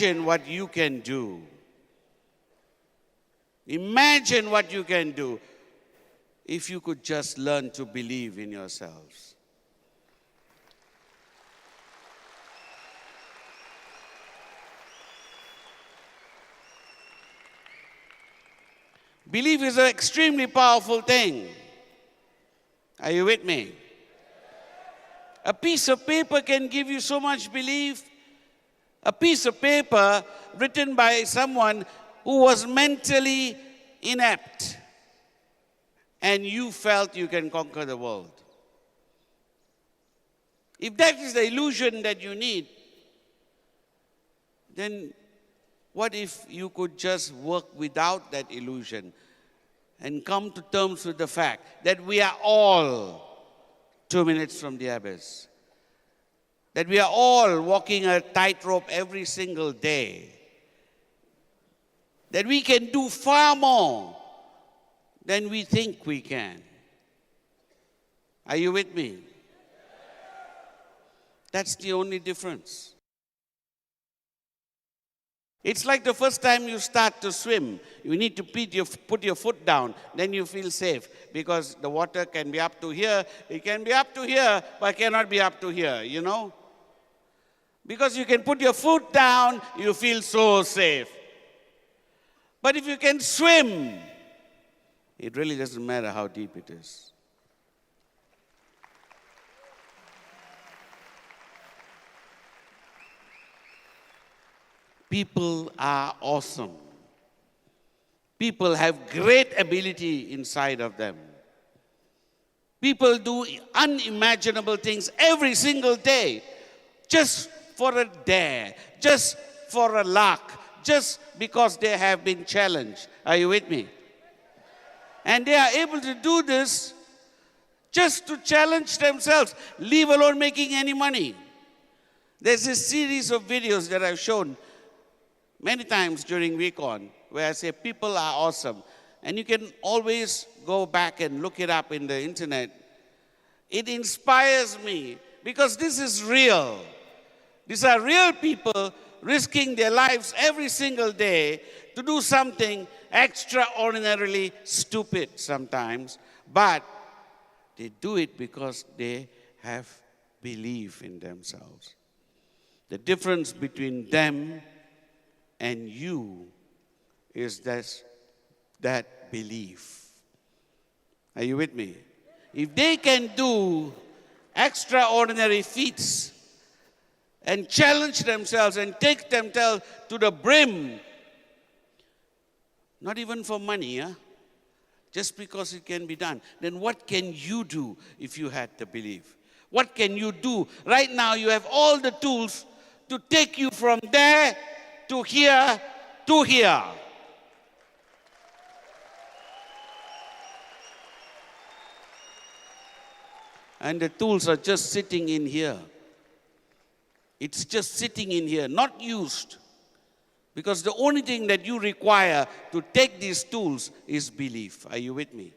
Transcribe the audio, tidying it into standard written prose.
imagine what you can do. Imagine what you can do if you could just learn to believe in yourselves. Belief is an extremely powerful thing. Are you with me? A piece of paper can give you so much belief. A piece of paper written by someone who was mentally inept, and you felt you can conquer the world. If that is the illusion that you need, then what if you could just work without that illusion and come to terms with the fact that we are all 2 minutes from the abyss? That we are all walking a tightrope every single day. That we can do far more than we think we can. Are you with me? That's the only difference. It's like the first time you start to swim. You need to put your foot down, then you feel safe, because the water can be up to here, it can be up to here, but cannot be up to here, you know? Because you can put your foot down, you feel so safe. But if you can swim, it really doesn't matter how deep it is. People are awesome. People have great ability inside of them. People do unimaginable things every single day, just for a dare, just for a lark, just because they have been challenged. Are you with me? And they are able to do this just to challenge themselves, leave alone making any money. There's a series of videos that I've shown many times during Weekon, where I say people are awesome. And you can always go back and look it up in the internet. It inspires me because this is real. These are real people risking their lives every single day to do something extraordinarily stupid sometimes, but they do it because they have belief in themselves. The difference between them and you is that belief. Are you with me? If they can do extraordinary feats and challenge themselves and take themselves to the brim, not even for money, just because it can be done, then what can you do if you had the belief? What can you do? Right now you have all the tools to take you from there to here to here. And the tools are just sitting in here. It's just sitting in here, not used. Because the only thing that you require to take these tools is belief. Are you with me?